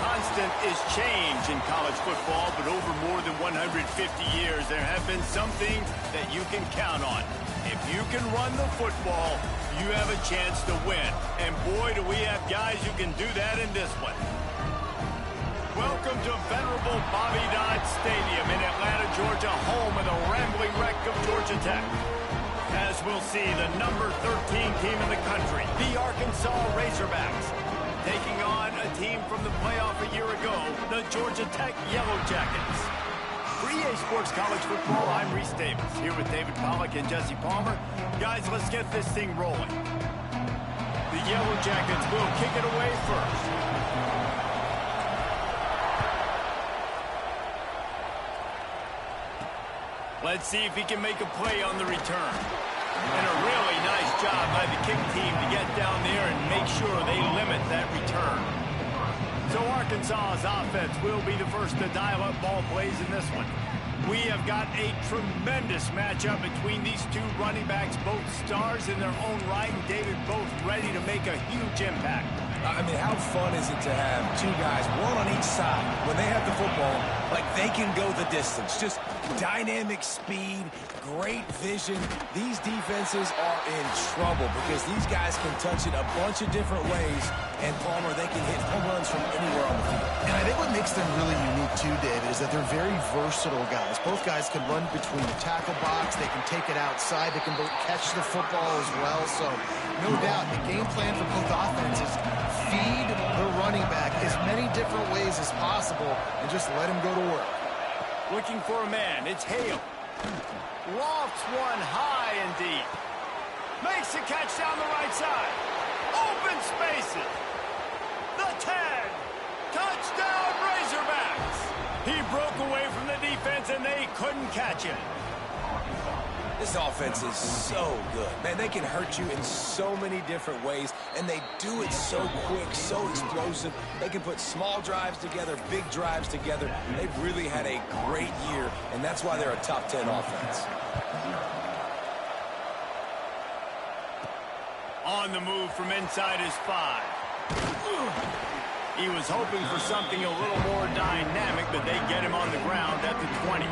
constant is change in college football, but over more than 150 years, there have been some things that you can count on. If you can run the football, you have a chance to win. And boy, do we have guys who can do that in this one. Welcome to venerable Bobby Dodd Stadium in Atlanta, Georgia, home of the rambling wreck of Georgia Tech. As we'll see, the number 13 team in the country, the Arkansas Razorbacks, taking on a team from the playoff a year ago, the Georgia Tech Yellow Jackets. For EA Sports College Football, I'm Reese Davis, here with David Pollack and Jesse Palmer. Guys, let's get this thing rolling. The Yellow Jackets will kick it away first. Let's see if he can make a play on the return. And a really nice job by the kick team to get down there and make sure they limit that return. So Arkansas's offense will be the first to dial up ball plays in this one. We have got a tremendous matchup between these two running backs, both stars in their own right, and David both ready to make a huge impact. I mean, how fun is it to have two guys, one on each side, when they have the football, like they can go the distance. Just dynamic speed, great vision. These defenses are in trouble because these guys can touch it a bunch of different ways, and Palmer, they can hit home runs from anywhere on the field. And I think what makes them really unique too, David, is that they're very versatile guys. Both guys can run between the tackle box, they can take it outside, they can both catch the football as well. So no doubt the game plan for both offenses, feed the running back as many different ways as possible and just let him go to work. Looking for a man, it's Hale. Lofts one high and deep. Makes a catch down the right side. Open spaces. The 10. Touchdown Razorbacks. He broke away from the defense and they couldn't catch him. This offense is so good. Man, they can hurt you in so many different ways, and they do it so quick, so explosive. They can put small drives together, big drives together. They've really had a great year, and that's why they're a top 10 offense. On the move from inside his 5. He was hoping for something a little more dynamic, but they get him on the ground at the 20.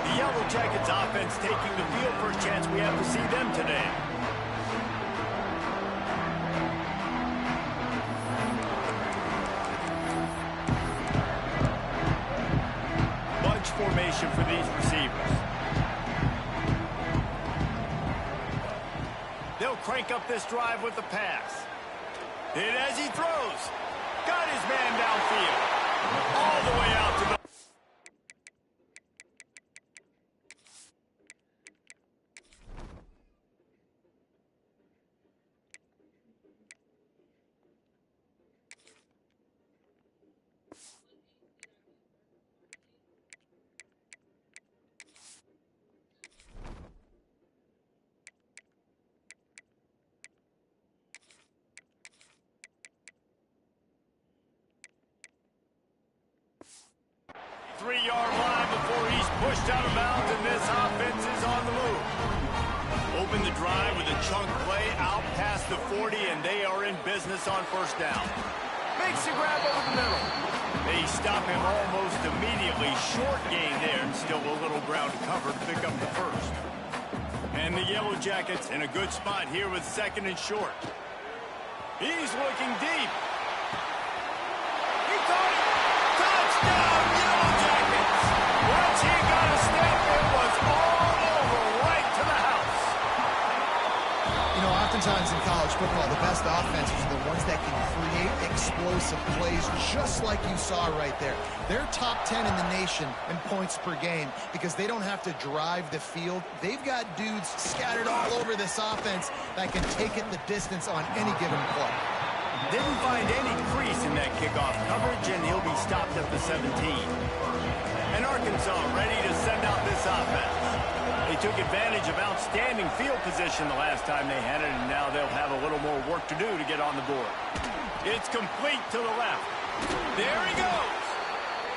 The Yellow Jackets offense taking the field for a chance we have to see them today. Bunch formation for these receivers. They'll crank up this drive with the pass. Hit as he throws. Got his man downfield. All the way out to the... Three-yard line before he's pushed out of bounds, and this offense is on the move. Open the drive with a chunk play out past the 40, and they are in business on first down. Makes the grab over the middle. They stop him almost immediately. Short gain there, and still a little ground to cover to pick up the first. And the Yellow Jackets in a good spot here with second and short. He's looking deep. He caught it. Touchdown, Yellow Jackets! Once he got a step, it was all over, right to the house. You know, oftentimes in college football, the best offenses are the ones that can create explosive plays, just like you saw right there. They're top 10 in the nation in points per game because they don't have to drive the field. They've got dudes scattered all over this offense that can take it the distance on any given play. Didn't find any crease in that kickoff coverage, and he'll be stopped at the 17. And Arkansas ready to send out this offense. They took advantage of outstanding field position the last time they had it, and now they'll have a little more work to do to get on the board. It's complete to the left. There he goes.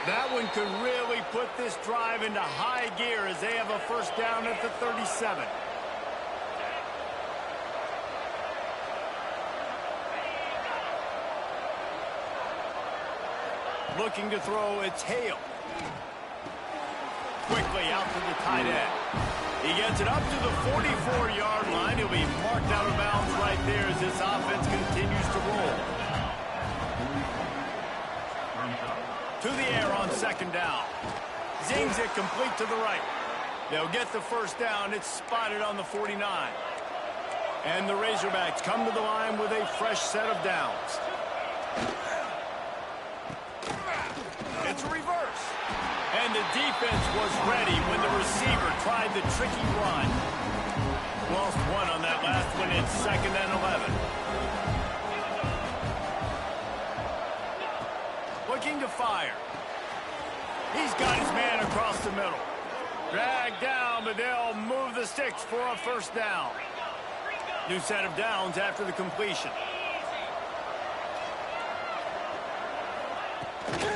That one could really put this drive into high gear as they have a first down at the 37. Looking to throw, it's Hale. Quickly out to the tight end. He gets it up to the 44-yard line. He'll be marked out of bounds right there as this offense continues to roll. To the air on second down. Zings it complete to the right. They'll get the first down. It's spotted on the 49. And the Razorbacks come to the line with a fresh set of downs. It's a reverse. And the defense was ready when the receiver tried the tricky run. Lost one on that last one. It's 2nd and 11. Looking to fire. He's got his man across the middle. Dragged down, but they'll move the sticks for a first down. New set of downs after the completion.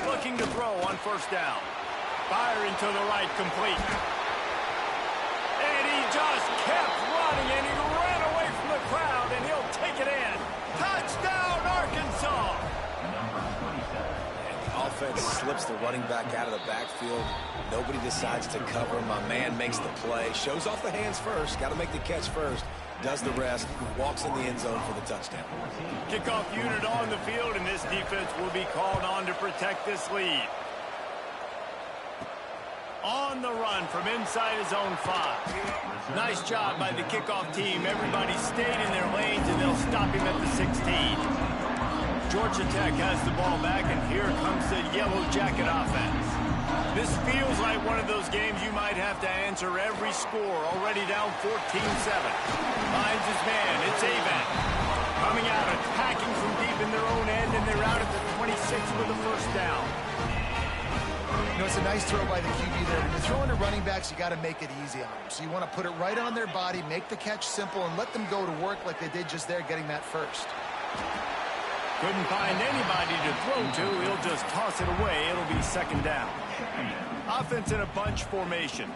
Looking to throw on first down. Firing to the right, complete. And he just kept running, and he ran away from the crowd, and he'll take it in. Touchdown, Arkansas! And the offense slips the running back out of the backfield. Nobody decides to cover him. My man makes the play. Shows off the hands first. Got to make the catch first. Does the rest. Walks in the end zone for the touchdown. Kickoff unit on the field, and this defense will be called on to protect this lead. On the run from inside his own 5. Nice job by the kickoff team. Everybody stayed in their lanes, and they'll stop him at the 16. Georgia Tech has the ball back, and here comes the Yellow Jacket offense. This feels like one of those games you might have to answer every score. Already down 14-7. Finds his man. It's Avent. Coming out, attacking from deep in their own end, and they're out at the 26 with a first down. You know, it's a nice throw by the QB there. When you're throwing to running backs, you got to make it easy on them. So you want to put it right on their body, make the catch simple, and let them go to work like they did just there, getting that first. Couldn't find anybody to throw to. He'll just toss it away. It'll be second down. Offense in a bunch formation.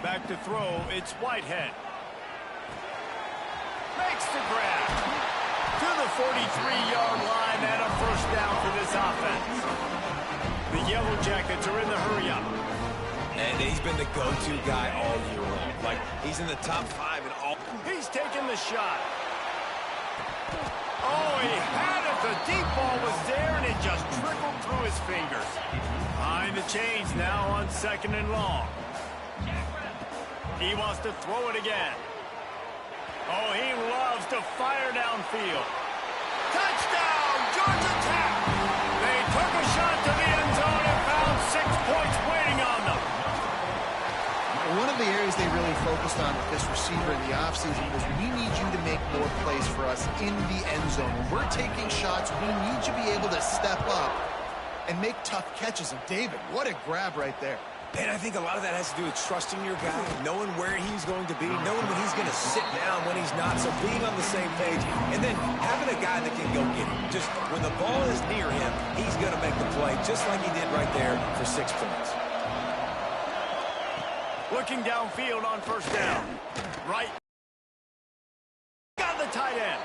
Back to throw. It's Whitehead. Makes the grab. To the 43-yard line and a first down for this offense. The Yellow Jackets are in the hurry-up. And he's been the go-to guy all year long. Like, he's in the top 5 in all. He's taking the shot. Oh, he had it. The deep ball was there, and it just trickled through his fingers. Behind the chains now on 2nd and long. He wants to throw it again. Oh, he loves to fire downfield. Touchdown, Georgia Tech! They took a shot to the end zone and found 6 points waiting on them. One of the areas they really focused on with this receiver in the offseason was we need you to make more plays for us in the end zone. When we're taking shots, we need you to be able to step up and make tough catches. And David, what a grab right there. And I think a lot of that has to do with trusting your guy, knowing where he's going to be, knowing when he's going to sit down, when he's not, so being on the same page, and then having a guy that can go get him. Just when the ball is near him, he's going to make the play, just like he did right there for 6 points. Looking downfield on first down. Right. Got the tight end.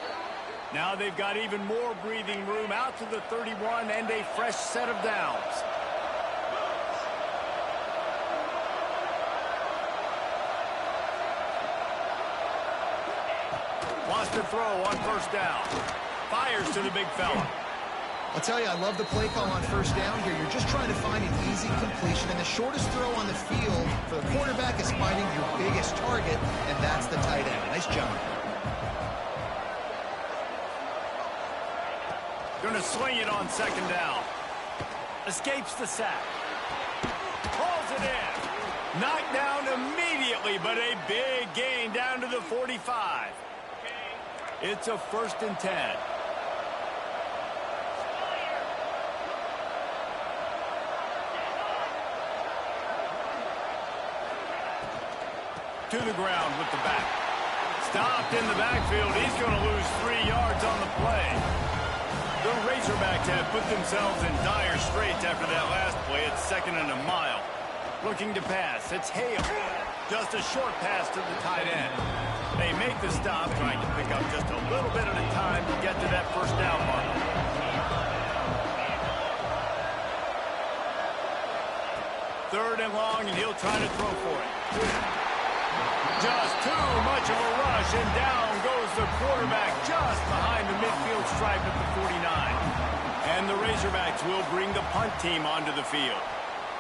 Now they've got even more breathing room out to the 31 and a fresh set of downs. Wants to throw on first down. Fires to the big fella. I'll tell you, I love the play call on first down here. You're just trying to find an easy completion, and the shortest throw on the field for the quarterback is finding your biggest target, and that's the tight end. Nice job. Going to swing it on second down. Escapes the sack. Pulls it in. Knocked down immediately, but a big gain down to the 45. It's a 1st and 10. To the ground with the back. Stopped in the backfield. He's going to lose 3 yards on the play. The Razorbacks have put themselves in dire straits after that last play. It's 2nd and a mile. Looking to pass. It's Hale. Just a short pass to the tight end. They make the stop, trying to pick up just a little bit at a time to get to that first down mark. 3rd and long, and he'll try to throw for it. Just too much of a rush, and down goes the quarterback just behind the midfield stripe at the 49. And the Razorbacks will bring the punt team onto the field.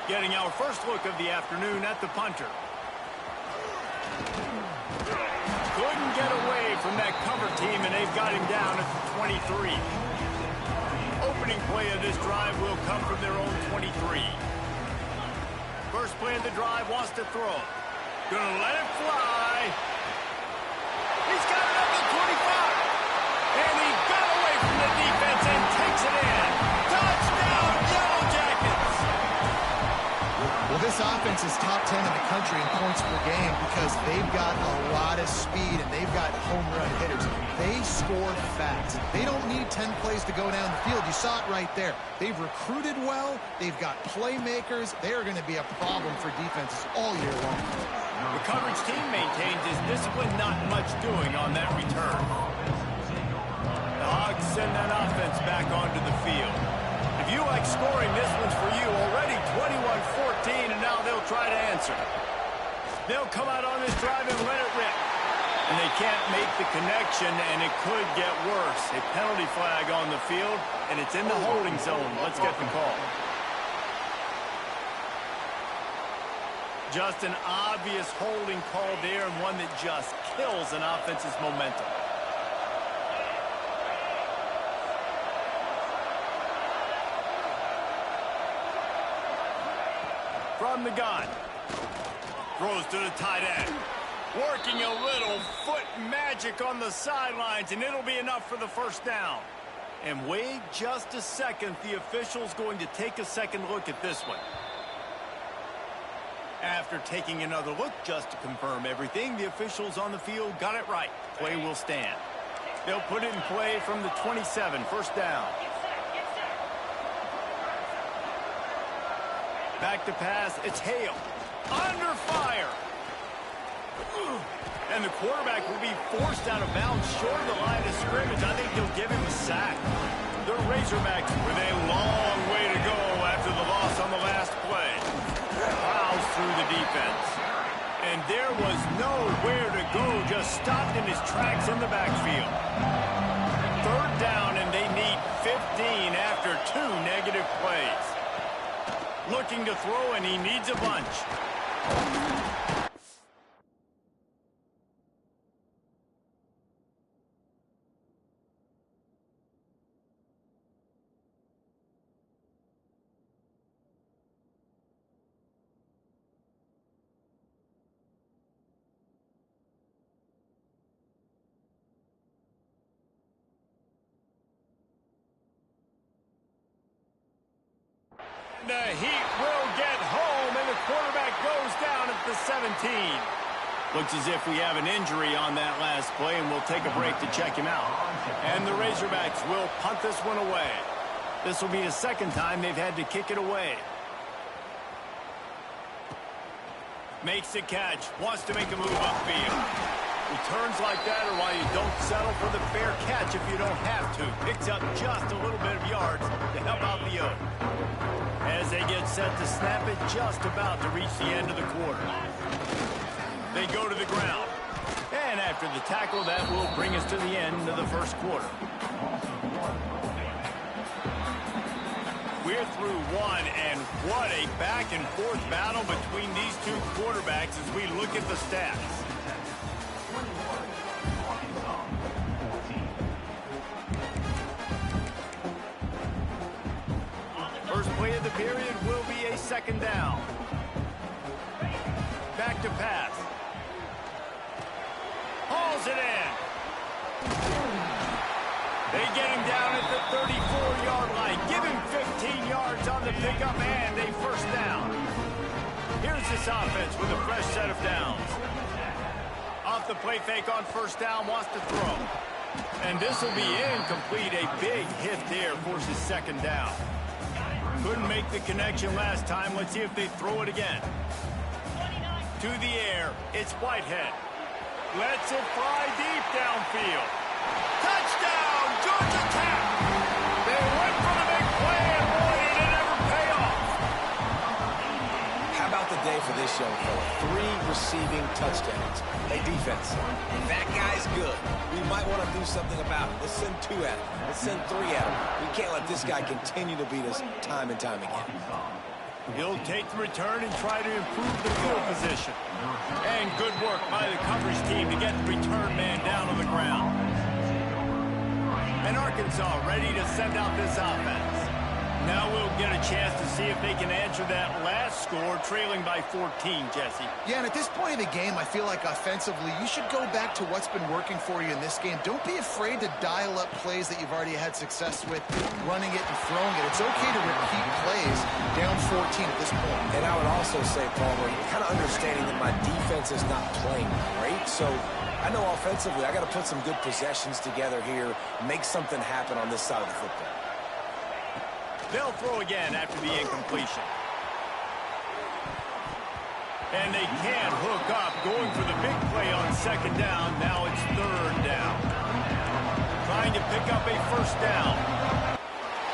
Getting our first look of the afternoon at the punter. Couldn't get away from that cover team, and they've got him down at the 23. Opening play of this drive will come from their own 23. First play of the drive, wants to throw. Gonna let it fly. He's got it up to 25. And he got away from the defense and takes it in. Touchdown, Yellow Jackets! Well, this offense is top 10 in the country in points per game because they've got a lot of speed and they've got home run hitters. They score fast. They don't need 10 plays to go down the field. You saw it right there. They've recruited well. They've got playmakers. They are going to be a problem for defenses all year long. The coverage team maintains his discipline, not much doing on that return. The Hogs send that offense back onto the field. If you like scoring, this one's for you. Already 21-14, and now they'll try to answer. They'll come out on this drive and let it rip. And they can't make the connection, and it could get worse. A penalty flag on the field, and it's in the holding zone. Let's get the call. Just an obvious holding call there, and one that just kills an offense's momentum. From the gun. Throws to the tight end. Working a little foot magic on the sidelines, and it'll be enough for the first down. And wait just a second. The official's going to take a second look at this one. After taking another look just to confirm everything, the officials on the field got it right. Play will stand. They'll put it in play from the 27, first down. Back to pass, it's Hale. Under fire. And the quarterback will be forced out of bounds short of the line of scrimmage. I think he'll give him a sack. The Razorbacks with a long way to go after the loss on the last play. Plows through the defense. And there was nowhere to go, just stopped in his tracks in the backfield. 3rd down, and they need 15 after 2 negative plays. Looking to throw, and he needs a bunch. The Heat will get home, and the quarterback goes down at the 17. Looks as if we have an injury on that last play, and we'll take a break to check him out. And the Razorbacks will punt this one away. This will be the 2nd time they've had to kick it away. Makes the catch, wants to make a move upfield. Returns like that are why you don't settle for the fair catch if you don't have to. Picks up just a little bit of yards to help out the Oak. As they get set to snap it, just about to reach the end of the quarter. They go to the ground. And after the tackle, that will bring us to the end of the first quarter. We're through one, and what a back-and-forth battle between these two quarterbacks as we look at the stats. First play of the period will be a 2nd down. Back to pass. Hauls it in. They get him down at the 34-yard line. Give him 15 yards on the pickup and a first down. Here's this offense with a fresh set of downs. Off the play fake on first down, wants to throw. And this will be incomplete. A big hit there forces 2nd down. Couldn't make the connection last time. Let's see if they throw it again. To the air, it's Whitehead. Lets it fly deep downfield. Touchdown, Georgia Tech! They went for the big play, and boy, did it ever pay off. How young fella. 3 receiving touchdowns. Hey, defense, that guy's good. We might want to do something about it. Let's send 2 at him. Let's send 3 at him. We can't let this guy continue to beat us time and time again. He'll take the return and try to improve the field position. And good work by the coverage team to get the return man down on the ground. And Arkansas ready to send out this offense. Now we'll get a chance to see if they can answer that last score, trailing by 14, Jesse. Yeah, and at this point of the game, I feel like offensively, you should go back to what's been working for you in this game. Don't be afraid to dial up plays that you've already had success with, running it and throwing it. It's okay to repeat plays down 14 at this point. And I would also say, Palmer, kind of understanding that my defense is not playing great, so I know offensively I got to put some good possessions together here, make something happen on this side of the football. They'll throw again after the incompletion. And they can't hook up, going for the big play on 2nd down. Now it's 3rd down. Trying to pick up a 1st down.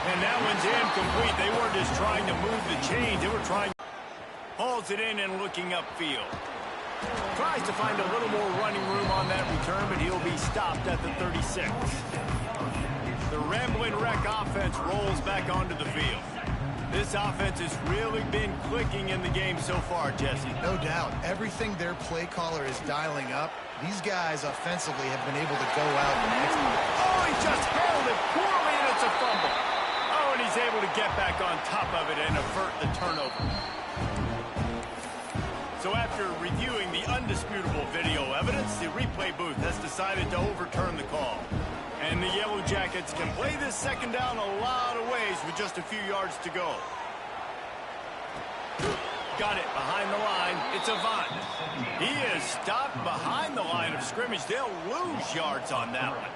And that one's incomplete. They weren't just trying to move the chains. They were trying. Hauls it in and looking upfield. Tries to find a little more running room on that return, but he'll be stopped at the 36. The Rambling Wreck offense rolls back onto the field. This offense has really been clicking in the game so far, Jesse. No doubt. Everything their play caller is dialing up, these guys offensively have been able to go out and execute. Oh, he just held it poorly, and it's a fumble. Oh, and he's able to get back on top of it and avert the turnover. So after reviewing the undisputable video evidence, the replay booth has decided to overturn the call. And the Yellow Jackets can play this 2nd down a lot of ways with just a few yards to go. Got it behind the line. It's Avant. He is stopped behind the line of scrimmage. They'll lose yards on that one.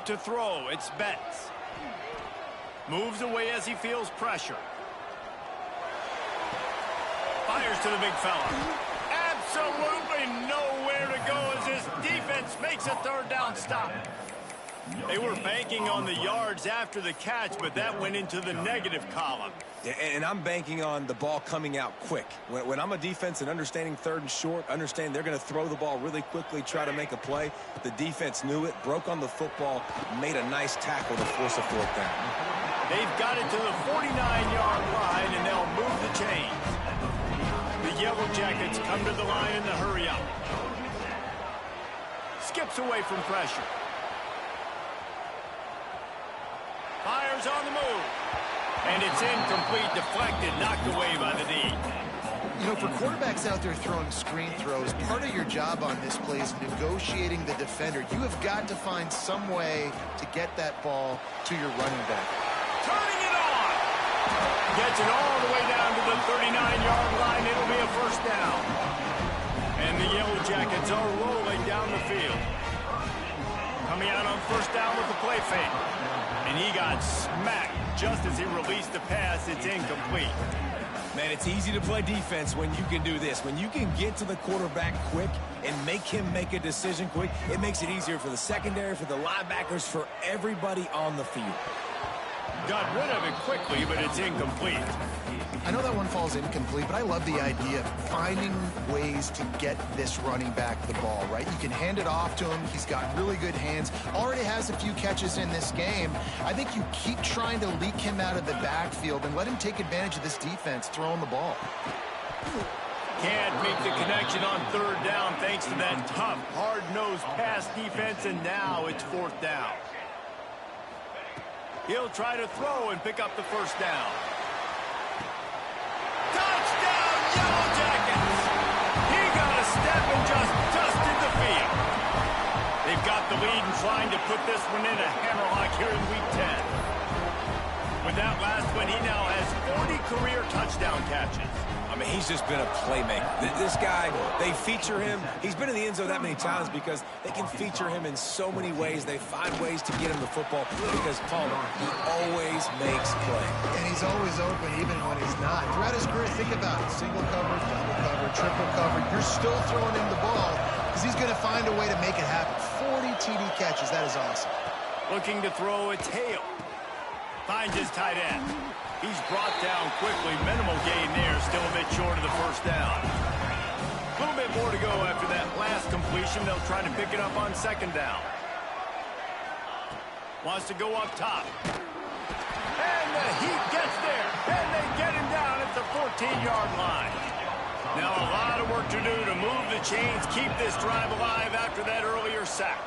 To throw, it's Betts. Moves away as he feels pressure. Fires to the big fella. Absolutely nowhere to go as his defense makes a 3rd down stop. They were banking on the yards after the catch, but that went into the negative column. Yeah, and I'm banking on the ball coming out quick. When I'm a defense and understanding 3rd and short, understand they're going to throw the ball really quickly, try to make a play. The defense knew it, broke on the football, made a nice tackle to force a 4th down. They've got it to the 49-yard line, and they'll move the chains. The Yellow Jackets come to the line in the hurry-up. Skips away from pressure. Fires on the move. And it's incomplete, deflected, knocked away by the D. You know, for quarterbacks out there throwing screen throws, part of your job on this play is negotiating the defender. You have got to find some way to get that ball to your running back. Turning it on. Gets it all the way down to the 39-yard line. It'll be a 1st down. And the Yellow Jackets are rolling down the field. Coming out on 1st down with the play fake. And he got smacked just as he released the pass. It's incomplete. Man, it's easy to play defense when you can do this. When you can get to the quarterback quick and make him make a decision quick, it makes it easier for the secondary, for the linebackers, for everybody on the field. Got rid of it quickly, but it's incomplete. I know that one falls incomplete, but I love the idea of finding ways to get this running back the ball, right? You can hand it off to him. He's got really good hands. Already has a few catches in this game. I think you keep trying to leak him out of the backfield and let him take advantage of this defense throwing the ball. Can't make the connection on 3rd down thanks to that tough, hard-nosed pass defense, and now it's 4th down. He'll try to throw and pick up the 1st down. Touchdown, Yellow Jackets! He got a step and just dusted the field. They've got the lead and trying to put this one in a hammerlock here in Week 10. With that last one, he now has 40 career touchdown catches. I mean, he's just been a playmaker. This guy, they feature him. He's been in the end zone that many times because they can feature him in so many ways. They find ways to get him the football because Palmer, he always makes play. And he's always open even when he's not. Throughout his career, think about it. Single cover, double cover, triple cover. You're still throwing him the ball because he's going to find a way to make it happen. 40 TD catches. That is awesome. Looking to throw a tail. Finds his tight end. He's brought down quickly. Minimal gain there. Still a bit short of the first down. A little bit more to go after that last completion. They'll try to pick it up on second down. Wants to go up top. And the Heat gets there. And they get him down at the 14-yard line. Now a lot of work to do to move the chains, keep this drive alive after that earlier sack.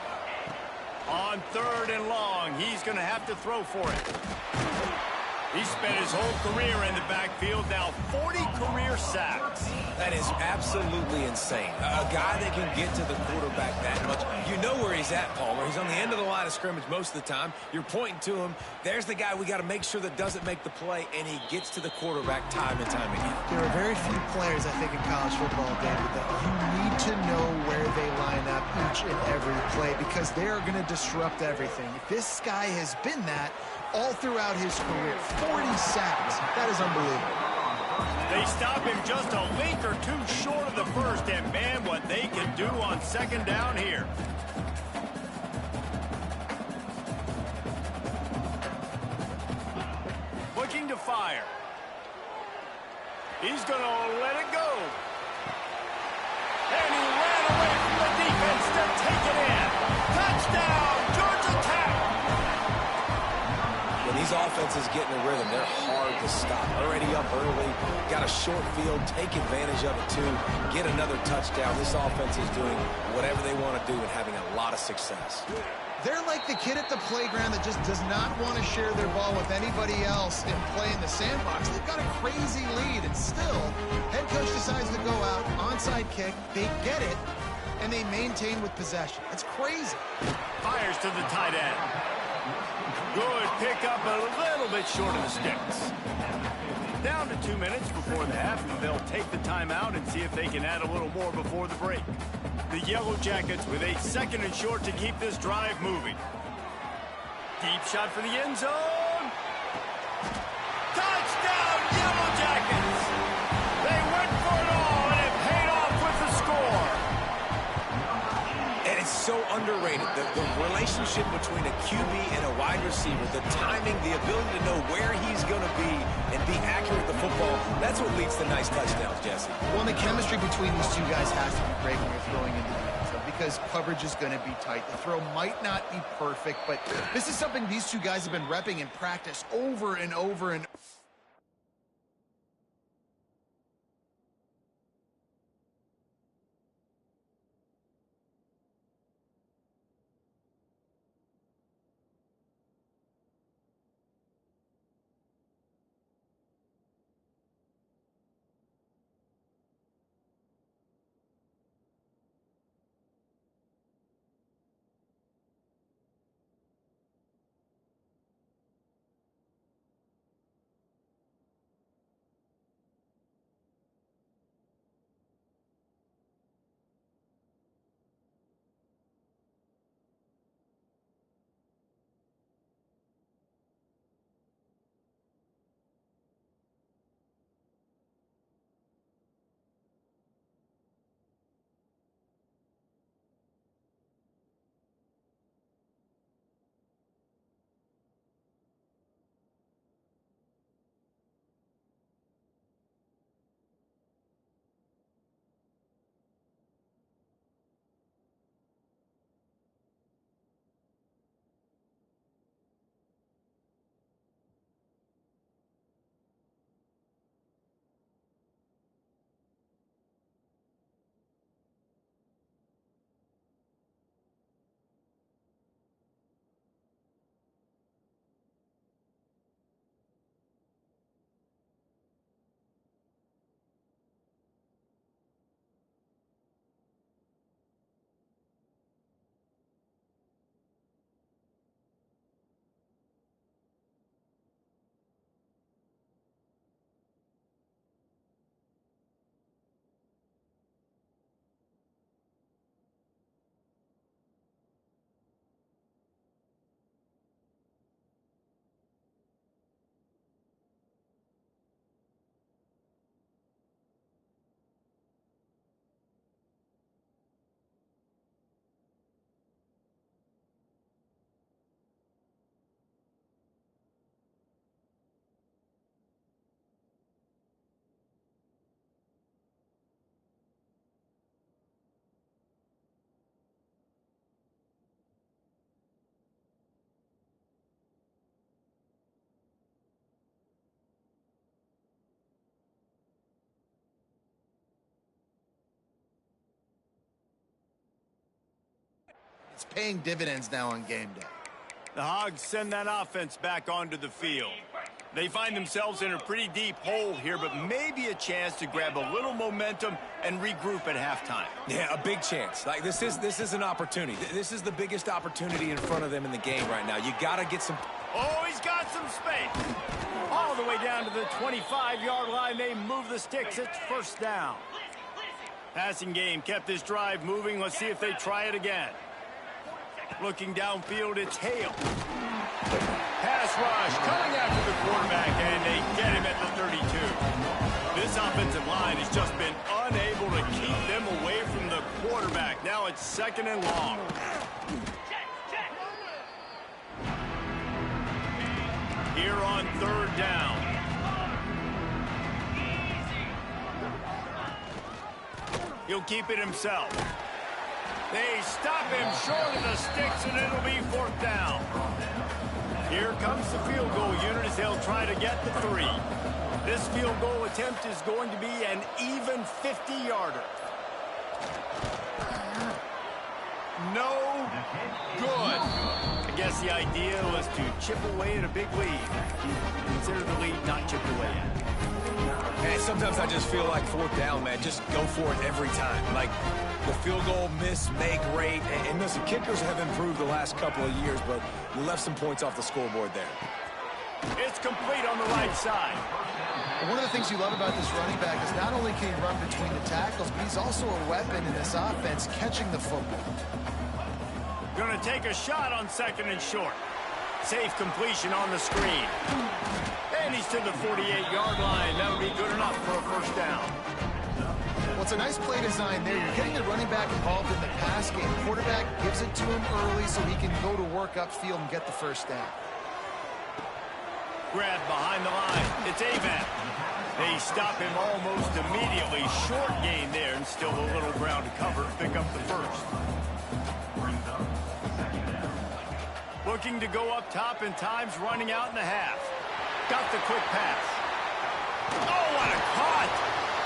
On 3rd and long, he's going to have to throw for it. He spent his whole career in the backfield, now 40 career sacks. That is absolutely insane. A guy that can get to the quarterback that much. You know where he's at, Palmer. He's on the end of the line of scrimmage most of the time. You're pointing to him. There's the guy we got to make sure that doesn't make the play, and he gets to the quarterback time and time again. There are very few players, I think, in college football, David, that you need to know where they line up each and every play because they are going to disrupt everything. This guy has been that all throughout his career. 40 sacks. That is unbelievable. They stop him just a link or two short of the first, and man, what they can do on second down here. Looking to fire. He's going to let it go. And he ran away from the defense to take it in. Touchdown, Georgia Tech. When these offenses get in a rhythm, they're hard to stop. Already up early, got a short field, take advantage of it too, get another touchdown. This offense is doing whatever they want to do and having a lot of success. They're like the kid at the playground that just does not want to share their ball with anybody else and play in the sandbox. They've got a crazy lead, and still, head coach decides to go out, onside kick, they get it, and they maintain with possession. It's crazy. Fires to the tight end. Good pickup, a little bit short of the sticks. Down to 2 minutes before the half, and they'll take the timeout and see if they can add a little more before the break. The Yellow Jackets with a 2nd and short to keep this drive moving. Deep shot for the end zone. Touchdown, Yellow Jackets! They went for it all, and it paid off with the score. And it's so underrated, the relationship between a QB and a wide receiver, the timing, the ability to know where he's going to be and be accurate with the football, that's what leads to nice touchdowns, Jesse. Well, the chemistry between these two guys has to be great when you're throwing into the end zone because coverage is going to be tight. The throw might not be perfect, but this is something these two guys have been repping in practice over and over and over. paying dividends now on game day. The Hogs send that offense back onto the field. They find themselves in a pretty deep hole here, but maybe a chance to grab a little momentum and regroup at halftime. Yeah, a big chance. Like, this is an opportunity. This is the biggest opportunity in front of them in the game right now. You got to get some... Oh, he's got some space. All the way down to the 25-yard line. They move the sticks. It's first down. Passing game kept this drive moving. Let's see if they try it again. Looking downfield, it's Hale. Pass rush coming after the quarterback, and they get him at the 32. This offensive line has just been unable to keep them away from the quarterback. Now it's second and long. Here on third down. He'll keep it himself. They stop him short of the sticks, and it'll be fourth down. Here comes the field goal unit as they'll try to get the 3. This field goal attempt is going to be an even 50-yarder. No good. I guess the idea was to chip away at a big lead. Consider the lead not chipped away at. Man, sometimes I just feel like fourth down, man. Just go for it every time. Like, the field goal miss, make rate. And listen, kickers have improved the last couple of years, but you left some points off the scoreboard there. It's complete on the right side. One of the things you love about this running back is not only can he run between the tackles, but he's also a weapon in this offense, catching the football. Going to take a shot on second and short. Safe completion on the screen. And he's to the 48-yard line. That'll be good enough for a first down. Well, it's a nice play design there. You're getting the running back involved in the pass game. Quarterback gives it to him early so he can go to work upfield and get the first down. Grab behind the line. It's Avant. They stop him almost immediately. Short gain there, and still a little ground to cover to pick up the first. Looking to go up top, and time's running out in the half. Got the quick pass. Oh, what a cut!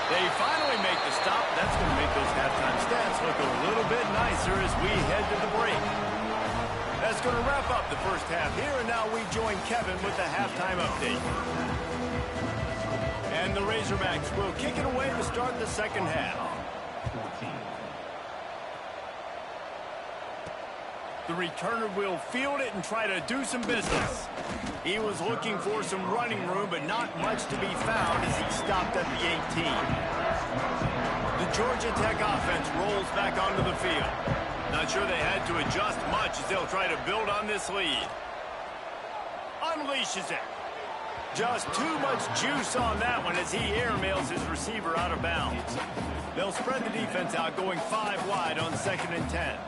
They finally make the stop. That's going to make those halftime stats look a little bit nicer as we head to the break. That's going to wrap up the first half here, and now we join Kevin with the halftime update. And the Razorbacks will kick it away to start the second half. The returner will field it and try to do some business. He was looking for some running room, but not much to be found as he stopped at the 18. The Georgia Tech offense rolls back onto the field. Not sure they had to adjust much as they'll try to build on this lead. Unleashes it. Just too much juice on that one as he airmails his receiver out of bounds. They'll spread the defense out, going 5 wide on second and 10.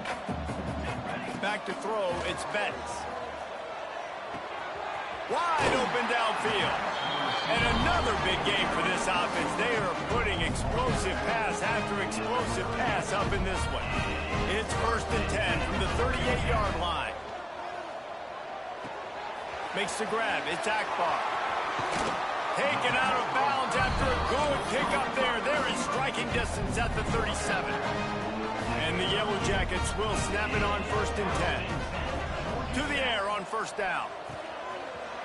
Back to throw, it's Betts. Wide open downfield. And another big game for this offense. They are putting explosive pass after explosive pass up in this one. It's first and 10 from the 38-yard line. Makes the grab, it's Akbar. Taken out of bounds after a good pickup there. They're in striking distance at the 37. And the Yellow Jackets will snap it on first and 10. To the air on first down.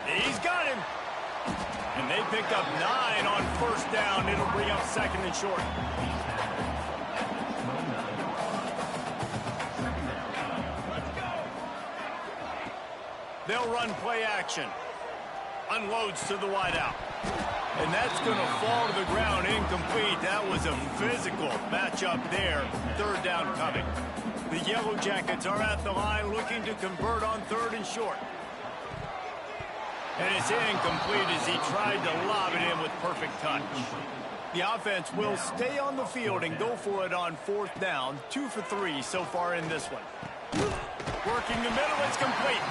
He's got him. And they picked up 9 on first down. It'll bring up second and short. They'll run play action. Unloads to the wideout. And that's going to fall to the ground incomplete. That was a physical matchup there. Third down coming. The Yellow Jackets are at the line looking to convert on third and short. And it's incomplete as he tried to lob it in with perfect touch. The offense will stay on the field and go for it on fourth down. 2 for 3 so far in this one. Working the middle, it's complete.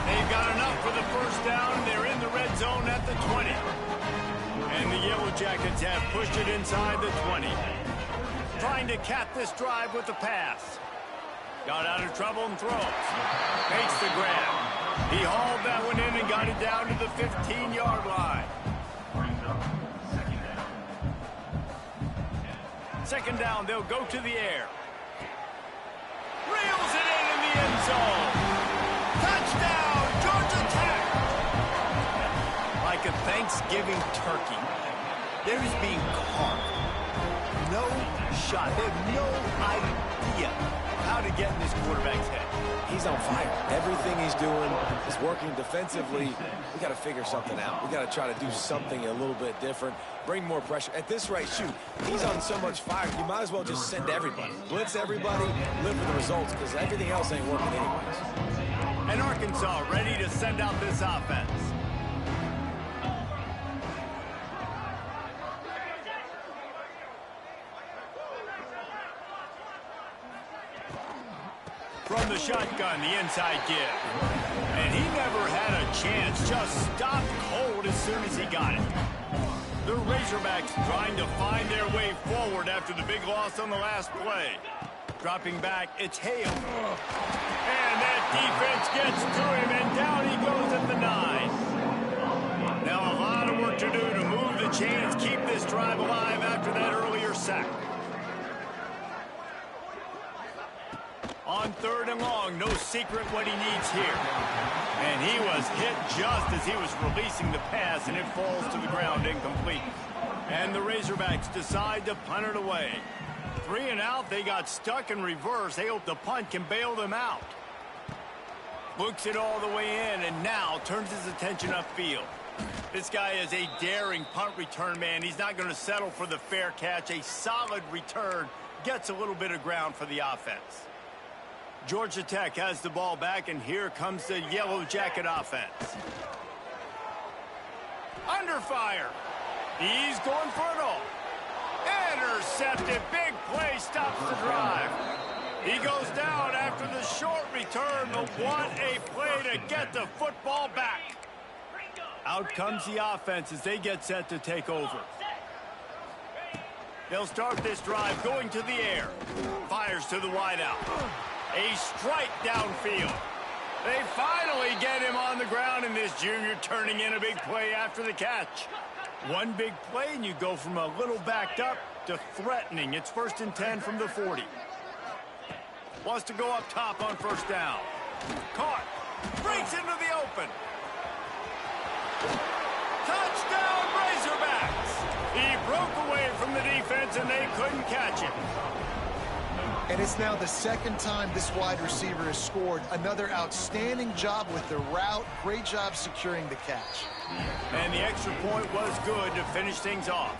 They've got enough for the first down. They're in the red zone at the 20. And the Yellow Jackets have pushed it inside the 20. Trying to cap this drive with the pass. Got out of trouble and throws. Makes the grab. He hauled that one in and got it down to the 15-yard line. Second down, they'll go to the air. Reels it in the end zone. Touchdown, Georgia Tech. Like a Thanksgiving turkey, they're just being carved. No shot. They have no idea how to get in this quarterback's head. He's on fire. Everything he's doing is working defensively. We got to figure something out. We got to try to do something a little bit different. Bring more pressure. At this rate, shoot, he's on so much fire, you might as well just send everybody. Blitz everybody, live for the results, because everything else ain't working anyways. And Arkansas ready to send out this offense. From the shotgun, the inside give. And he never had a chance, just stopped cold as soon as he got it. The Razorbacks trying to find their way forward after the big loss on the last play. Dropping back, it's Hale. And that defense gets to him, and down he goes at the 9. Now a lot of work to do to move the chains, keep this drive alive after that earlier sack. On 3rd and long, no secret what he needs here. And he was hit just as he was releasing the pass, and it falls to the ground incomplete. And the Razorbacks decide to punt it away. 3 and out, they got stuck in reverse. They hope the punt can bail them out. Looks it all the way in, and now turns his attention upfield. This guy is a daring punt return man. He's not going to settle for the fair catch. A solid return gets a little bit of ground for the offense. Georgia Tech has the ball back, and here comes the Yellow Jacket offense. Under fire. He's going for it all. Intercepted. Big play stops the drive. He goes down after the short return, but what a play to get the football back. Out comes the offense as they get set to take over. They'll start this drive going to the air. Fires to the wideout. A strike downfield. They finally get him on the ground, and this junior turning in a big play after the catch. One big play, and you go from a little backed up to threatening. It's 1st and 10 from the 40. Wants to go up top on 1st down. Caught. Breaks into the open. Touchdown, Razorbacks. He broke away from the defense, and they couldn't catch him. And it's now the 2nd time this wide receiver has scored. Another outstanding job with the route. Great job securing the catch. And the extra point was good to finish things off.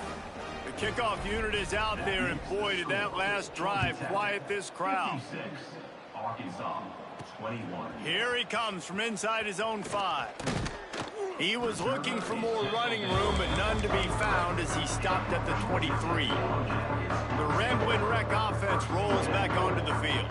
The kickoff unit is out there, and boy, did that last drive quiet this crowd. Arkansas, 21. Here he comes from inside his own 5. He was looking for more running room, but none to be found as he stopped at the 23. The Ramblin' Wreck offense rolls back onto the field.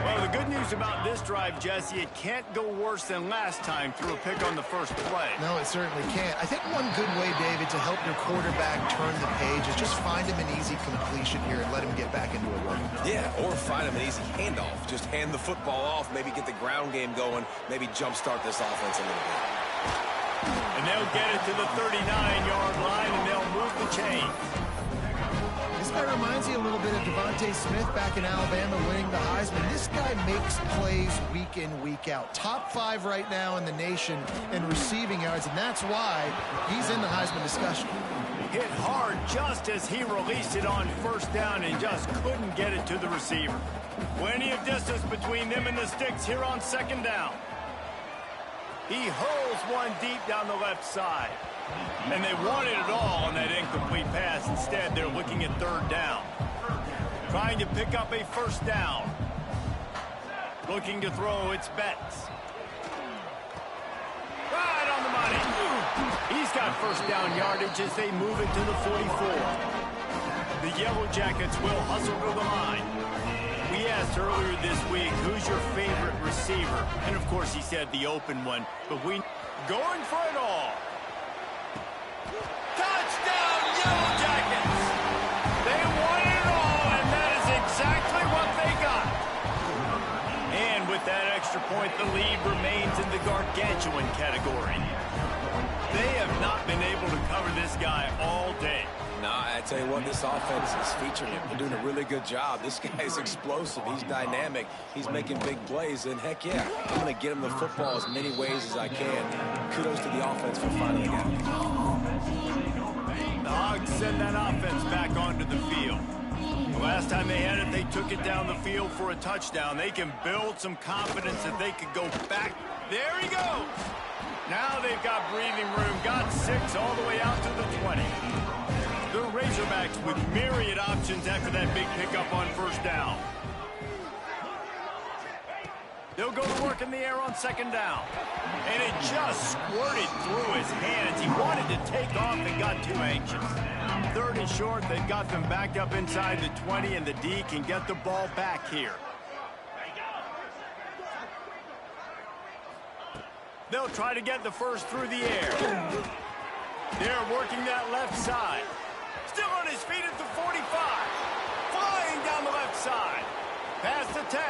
Well, the good news about this drive, Jesse, it can't go worse than last time through a pick on the first play. No, it certainly can't. I think one good way, David, to help your quarterback turn the page is just find him an easy completion here and let him get back into a run. Yeah, or find him an easy handoff. Just hand the football off, maybe get the ground game going, maybe jumpstart this offense a little bit. And they'll get it to the 39-yard line, and they'll move the chain. This guy reminds you a little bit of Devontae Smith back in Alabama winning the Heisman. This guy makes plays week in, week out. Top 5 right now in the nation in receiving yards, and that's why he's in the Heisman discussion. Hit hard just as he released it on 1st down and just couldn't get it to the receiver. Plenty of distance between them and the sticks here on 2nd down. He hurls one deep down the left side. And they wanted it all on that incomplete pass. Instead, they're looking at 3rd down. Trying to pick up a 1st down. Looking to throw, it's Betts. Right on the money. He's got 1st down yardage as they move it to the 44. The Yellow Jackets will hustle to the line. We asked earlier this week, who's your favorite receiver? And, of course, he said the open one. But we going for it all. Touchdown, Yellow Jackets! They wanted it all, and that is exactly what they got. And with that extra point, the lead remains in the gargantuan category. They have not been able to cover this guy all day. No, I tell you what, this offense is featuring him. They're doing a really good job. This guy's explosive. He's dynamic. He's making big plays. And, heck, yeah, I'm going to get him the football as many ways as I can. Kudos to the offense for finally getting it. The Hogs send that offense back onto the field. The last time they had it, they took it down the field for a touchdown. They can build some confidence that they could go back. There he goes. Now they've got breathing room. Got 6 all the way out to the 20. The Razorbacks with myriad options after that big pickup on first down. They'll go to work in the air on second down. And it just squirted through his hands. He wanted to take off and got too anxious. Third and short, they've got them backed up inside the 20, and the D can get the ball back here. They'll try to get the first through the air. They're working that left side. Still on his feet at the 45. Flying down the left side. Past the 10.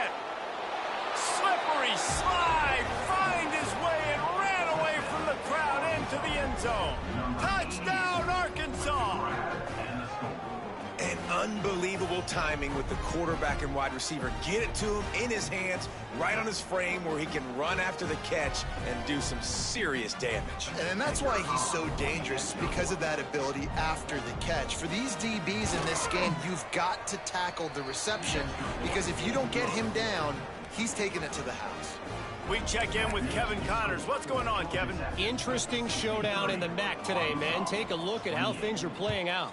Slippery slide. Find his way and ran away from the crowd into the end zone. Touchdown, Arkansas. And unbelievable timing with the quarterback and wide receiver. Get it to him in his hands, right on his frame where he can run after the catch and do some serious damage. And that's why he's so dangerous, because of that ability after the catch. For these DBs in this game, you've got to tackle the reception, because if you don't get him down, he's taking it to the house. We check in with Kevin Connors. What's going on, Kevin? Interesting showdown in the MAC today, man. Take a look at how things are playing out.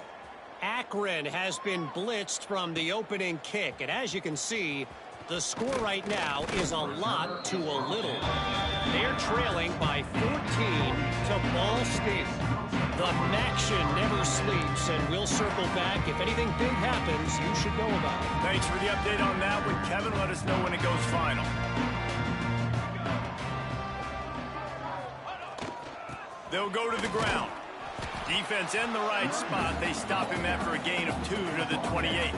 Akron has been blitzed from the opening kick, and as you can see, the score right now is a lot to a little. They're trailing by 14 to Ball State. The Maction never sleeps, and we'll circle back. If anything big happens, you should know about it. Thanks for the update on that one, Kevin. Let us know when it goes final. They'll go to the ground. Defense in the right spot. They stop him after a gain of 2 to the 28.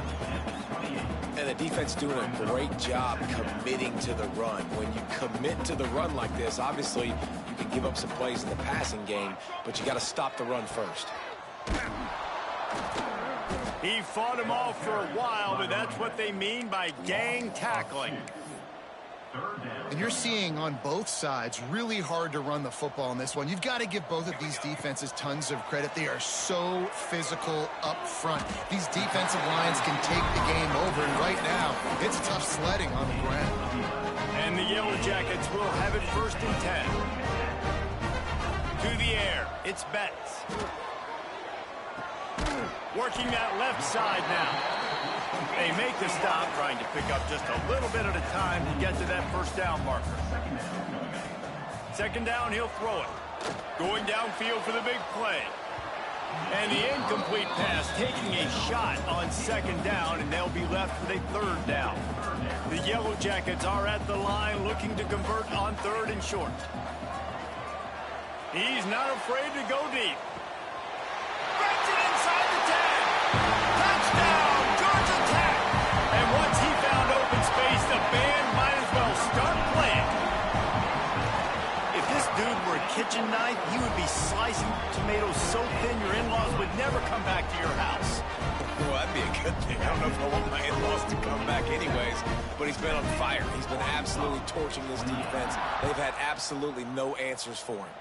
And the defense doing a great job committing to the run. When you commit to the run like this, obviously you can give up some plays in the passing game, but you got to stop the run first. He fought him off for a while, but that's what they mean by gang tackling. And you're seeing on both sides really hard to run the football in this one. You've got to give both of these defenses tons of credit. They are so physical up front. These defensive lines can take the game over, and right now it's tough sledding on the ground. And the Yellow Jackets will have it 1st and 10. To the air, it's Betts. Working that left side now. They make the stop, trying to pick up just a little bit at a time to get to that first down marker. Second down, he'll throw it. Going downfield for the big play. And the incomplete pass, taking a shot on second down, and they'll be left with a 3rd down. The Yellow Jackets are at the line looking to convert on 3rd and short. He's not afraid to go deep. Gets it inside the 10. Touchdown, Georgia Tech. And once he found open space, the band might as well start playing. If this dude were a kitchen knife, he would be slicing tomatoes so thin your in-laws would never come back to your house. Well, that'd be a good thing. I don't know if I want my in-laws to come back anyways, but he's been on fire. He's been absolutely torching this defense. They've had absolutely no answers for him.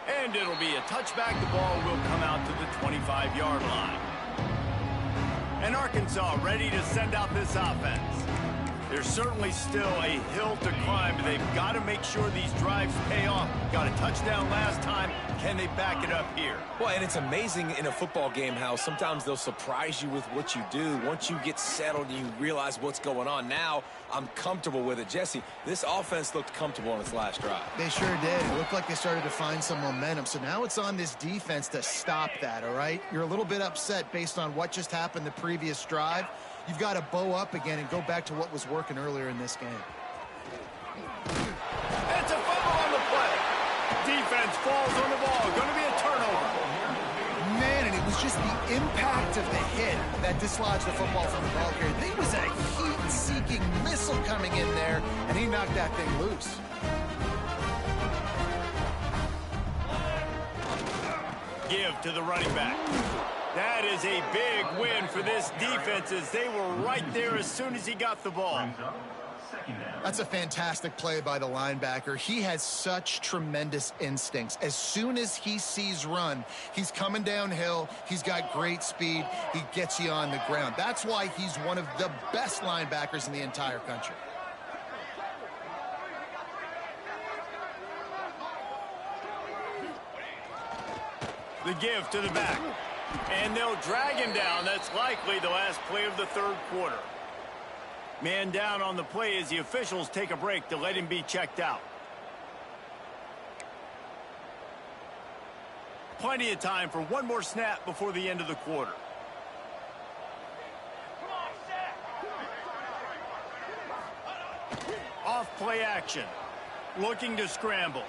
And it'll be a touchback. The ball will come out to the 25-yard line. And Arkansas ready to send out this offense. There's certainly still a hill to climb, but they've got to make sure these drives pay off. Got a touchdown last time. Can they back it up here? Well, and it's amazing in a football game how sometimes they'll surprise you with what you do. Once you get settled and you realize what's going on, now I'm comfortable with it. Jesse, this offense looked comfortable on its last drive. They sure did. It looked like they started to find some momentum. So now it's on this defense to stop that, all right? You're a little bit upset based on what just happened the previous drive. You've got to bow up again and go back to what was working earlier in this game. It's a fumble on the play. Defense falls on the ball. Going to be a turnover. Man, and it was just the impact of the hit that dislodged the football from the ball carrier. There was a heat-seeking missile coming in there, and he knocked that thing loose. Give to the running back. That is a big win for this defense as they were right there as soon as he got the ball. That's a fantastic play by the linebacker. He has such tremendous instincts. As soon as he sees run, he's coming downhill. He's got great speed. He gets you on the ground. That's why he's one of the best linebackers in the entire country. The give to the back. And they'll drag him down. That's likely the last play of the third quarter. Man down on the play as the officials take a break to let him be checked out. Plenty of time for one more snap before the end of the quarter. Off play action. Looking to scramble.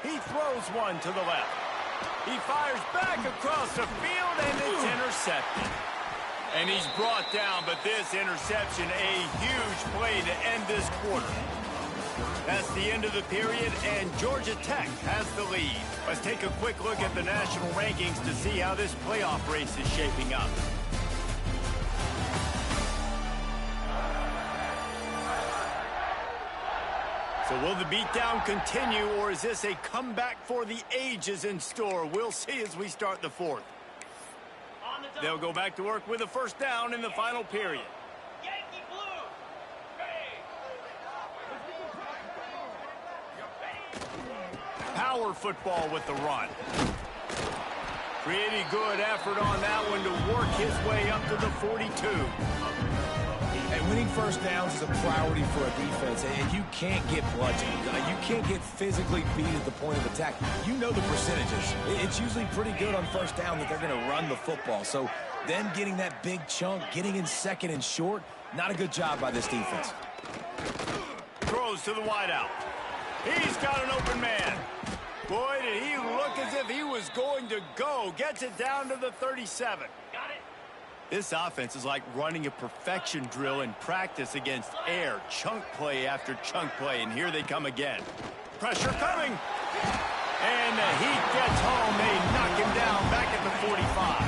He throws one to the left. He fires back across the field, and it's intercepted. And he's brought down, but this interception, a huge play to end this quarter. That's the end of the period, and Georgia Tech has the lead. Let's take a quick look at the national rankings to see how this playoff race is shaping up. So will the beatdown continue, or is this a comeback for the ages in store? We'll see as we start the fourth. They'll go back to work with a first down in the final period. Yankee Blue. Power football with the run. Pretty good effort on that one to work his way up to the 42. And winning first downs is a priority for a defense, and you can't get bludgeoned. You can't get physically beat at the point of attack. You know the percentages. It's usually pretty good on first down that they're going to run the football. So them getting that big chunk, getting in second and short, not a good job by this defense. Throws to the wideout. He's got an open man. Boy, did he look as if he was going to go. Gets it down to the 37. Got it. This offense is like running a perfection drill in practice against air. Chunk play after chunk play, and here they come again. Pressure coming. And the heat gets home. They knock him down back at the 45.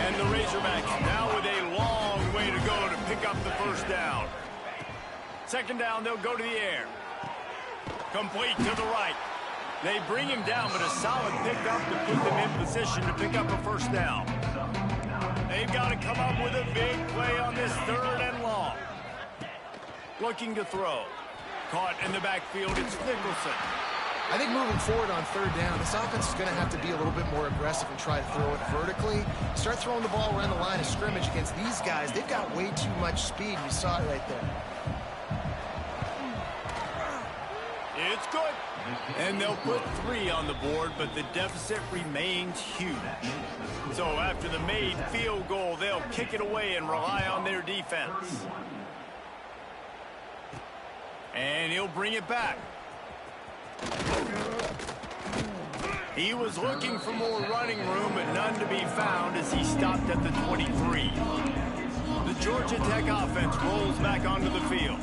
And the Razorbacks now with a long way to go to pick up the first down. Second down, they'll go to the air. Complete to the right. They bring him down, but a solid pickup to put them in position to pick up a first down. They've got to come up with a big play on this third and long. Looking to throw. Caught in the backfield, it's Nicholson. I think moving forward on third down, this offense is going to have to be a little bit more aggressive and try to throw it vertically. Start throwing the ball around the line of scrimmage against these guys. They've got way too much speed. You saw it right there. It's good. And they'll put 3 on the board, but the deficit remains huge. So after the made field goal, they'll kick it away and rely on their defense. And he'll bring it back. He was looking for more running room, but none to be found as he stopped at the 23. The Georgia Tech offense rolls back onto the field.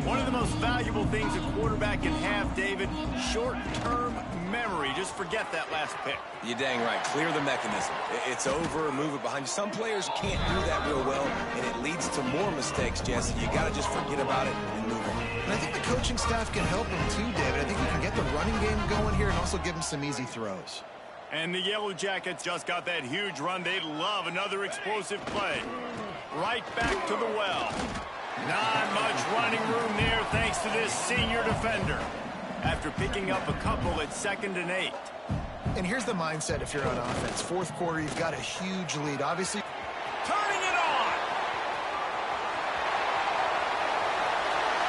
One of the most valuable things a quarterback can have, David, short-term memory. Just forget that last pick. You're dang right. Clear the mechanism. It's over, move it behind you. Some players can't do that real well, and it leads to more mistakes, Jesse. You got to just forget about it and move on. And I think the coaching staff can help him too, David. I think you can get the running game going here and also give him some easy throws. And the Yellow Jackets just got that huge run. They'd love another explosive play. Right back to the well. Not much running room there thanks to this senior defender. After picking up a couple at 2nd and 8. And here's the mindset if you're on offense. Fourth quarter, you've got a huge lead. Obviously, turning it on.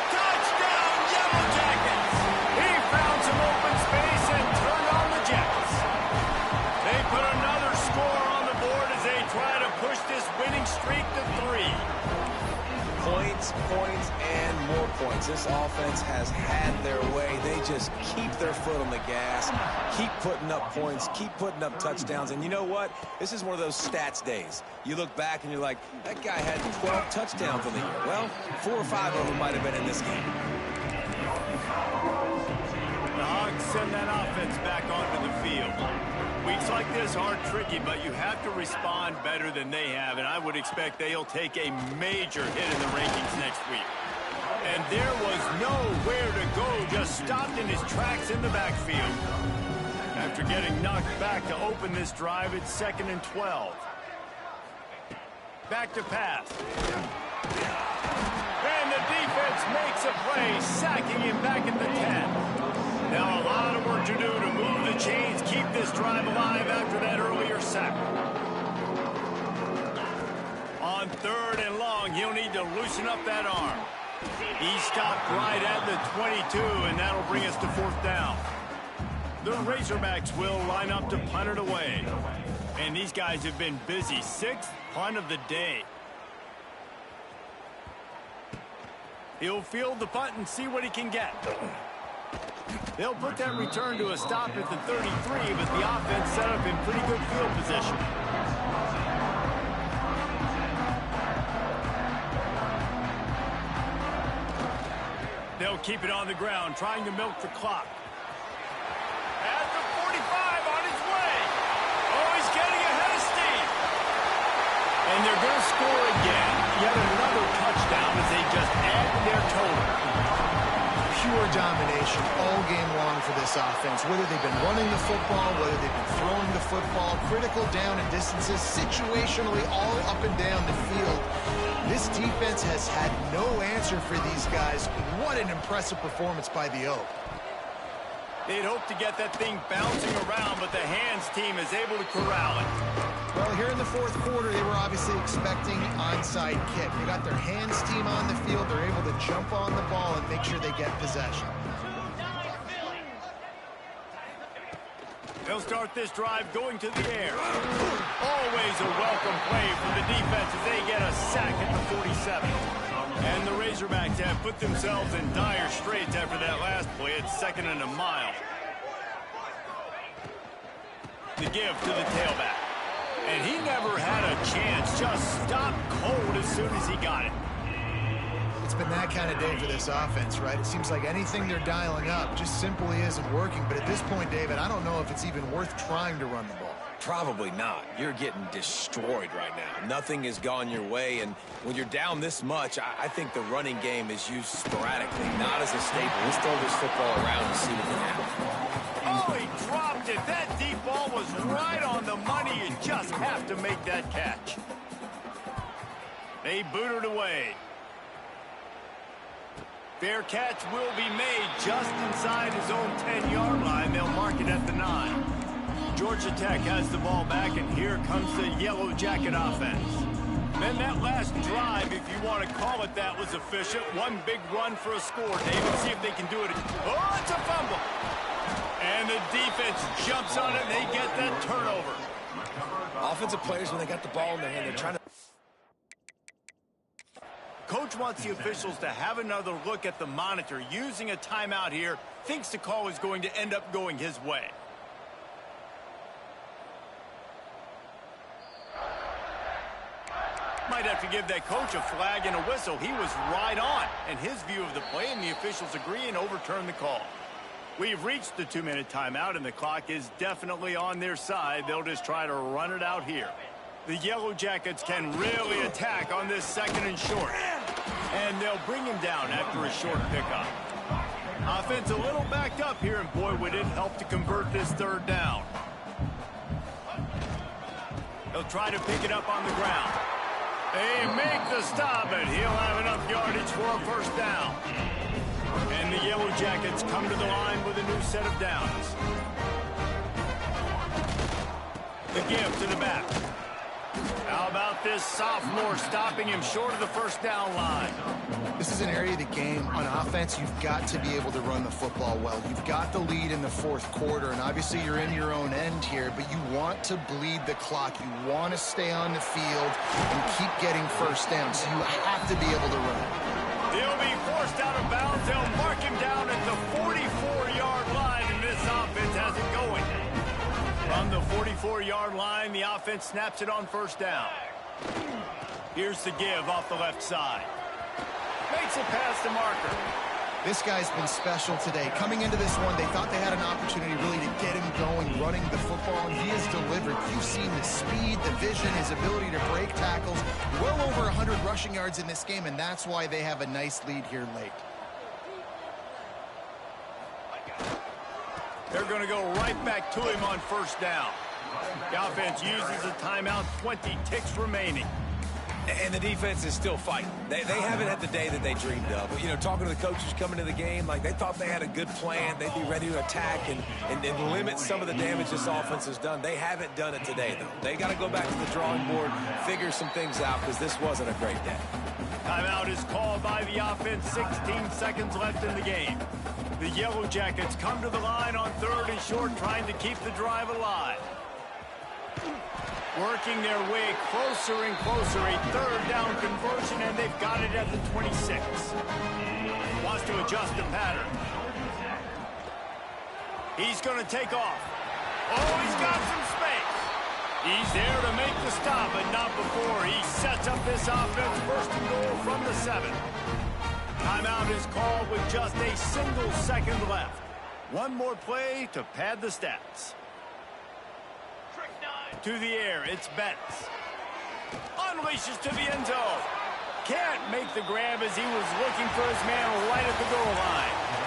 Touchdown, Yellow Jackets. He found some open space and turned on the Jets. They put another score on the board as they try to push this winning streak to 3. Points, points, and more points. This offense has had their way. They just keep their foot on the gas, keep putting up points, keep putting up touchdowns. And you know what? This is one of those stats days. You look back and you're like, that guy had 12 touchdowns on the year. Well, 4 or 5 of them might have been in this game. The Hogs send that offense back onto the field. Weeks like this are tricky, but you have to respond better than they have, and I would expect they'll take a major hit in the rankings next week. And there was nowhere to go, just stopped in his tracks in the backfield. After getting knocked back to open this drive, it's 2nd and 12. Back to pass. And the defense makes a play, sacking him back at the 10. Now a lot of work to do to move the chains, keep this drive alive after that earlier sack. On 3rd and long, he'll need to loosen up that arm. He stopped right at the 22, and that'll bring us to 4th down. The Razorbacks will line up to punt it away. And these guys have been busy. 6th punt of the day. He'll field the punt and see what he can get. They'll put that return to a stop at the 33, but the offense set up in pretty good field position. They'll keep it on the ground, trying to milk the clock. At the 45, on his way. Oh, he's getting ahead of steam. And they're going to score again. Yet another touchdown as they just add to their total. Pure domination all game long for this offense. Whether they've been running the football, whether they've been throwing the football, critical down and distances, situationally all up and down the field. This defense has had no answer for these guys. What an impressive performance by the Oak. They'd hope to get that thing bouncing around, but the hands team is able to corral it. Well, here in the 4th quarter, they were obviously expecting onside kick. They got their hands team on the field. They're able to jump on the ball and make sure they get possession. They'll start this drive going to the air. Always a welcome play from the defense as they get a sack at the 47. And the Razorbacks have put themselves in dire straits after that last play. It's 2nd and a mile. The give to the tailback. And he never had a chance. Just stopped cold as soon as he got it. It's been that kind of day for this offense, right? It seems like anything they're dialing up just simply isn't working. But at this point, David, I don't know if it's even worth trying to run the ball. Probably not. You're getting destroyed right now. Nothing has gone your way, and when you're down this much, I think the running game is used sporadically, not as a staple. Let's throw this football around and see what can happen. Oh, he dropped it. That deep ball was right on the money. You just have to make that catch. They boot it away. Fair catch will be made just inside his own 10-yard line. They'll mark it at the 9. Georgia Tech has the ball back, and here comes the Yellow Jacket offense. Then that last drive, if you want to call it that, was efficient. One big run for a score. David, see if they can do it. Oh, it's a fumble. And the defense jumps on it, and they get that turnover. Offensive players, when they got the ball in their hand, they're trying to... Coach wants the officials to have another look at the monitor. Using a timeout here, thinks the call is going to end up going his way. Might have to give that coach a flag and a whistle. He was right on, and his view of the play, and the officials agree and overturn the call. We've reached the 2-minute timeout, and the clock is definitely on their side. They'll just try to run it out here. The Yellow Jackets can really attack on this 2nd and short. And they'll bring him down after a short pickup. Offense a little backed up here, and boy, would it help to convert this 3rd down. They'll try to pick it up on the ground. They make the stop, and he'll have enough yardage for a 1st down. And the Yellow Jackets come to the line with a new set of downs. The give to the back. How about this sophomore stopping him short of the 1st down line? This is an area of the game on offense you've got to be able to run the football well. You've got the lead in the 4th quarter, and obviously you're in your own end here, but you want to bleed the clock. You want to stay on the field and keep getting 1st down, so you have to be able to run. He'll be forced out of bounds. They'll mark him down at the 44-yard line, and this offense has it going. From the 44-yard line, the offense snaps it on 1st down. Here's the give off the left side. Makes it past the marker. This guy's been special today. Coming into this one, they thought they had an opportunity really to get him going, running the football, and he has delivered. You've seen the speed, the vision, his ability to break tackles. Well over 100 rushing yards in this game, and that's why they have a nice lead here late. They're going to go right back to him on first down. The offense uses a timeout, 20 ticks remaining. And the defense is still fighting. They haven't had the day that they dreamed of. You know, talking to the coaches coming to the game, like they thought they had a good plan. They'd be ready to attack and limit some of the damage this offense has done. They haven't done it today, though. They got to go back to the drawing board, figure some things out, because this wasn't a great day. Timeout is called by the offense. 16 seconds left in the game. The Yellow Jackets come to the line on 3rd and short, trying to keep the drive alive. Working their way closer and closer, a 3rd down conversion, and they've got it at the 26. Wants to adjust the pattern. He's going to take off. Oh, he's got some space. He's there to make the stop, but not before. He sets up this offense, 1st and goal from the 7. Timeout is called with just a single second left. One more play to pad the stats. To the air, it's Betts. Unleashes to the end zone. Can't make the grab as he was looking for his man right at the goal line.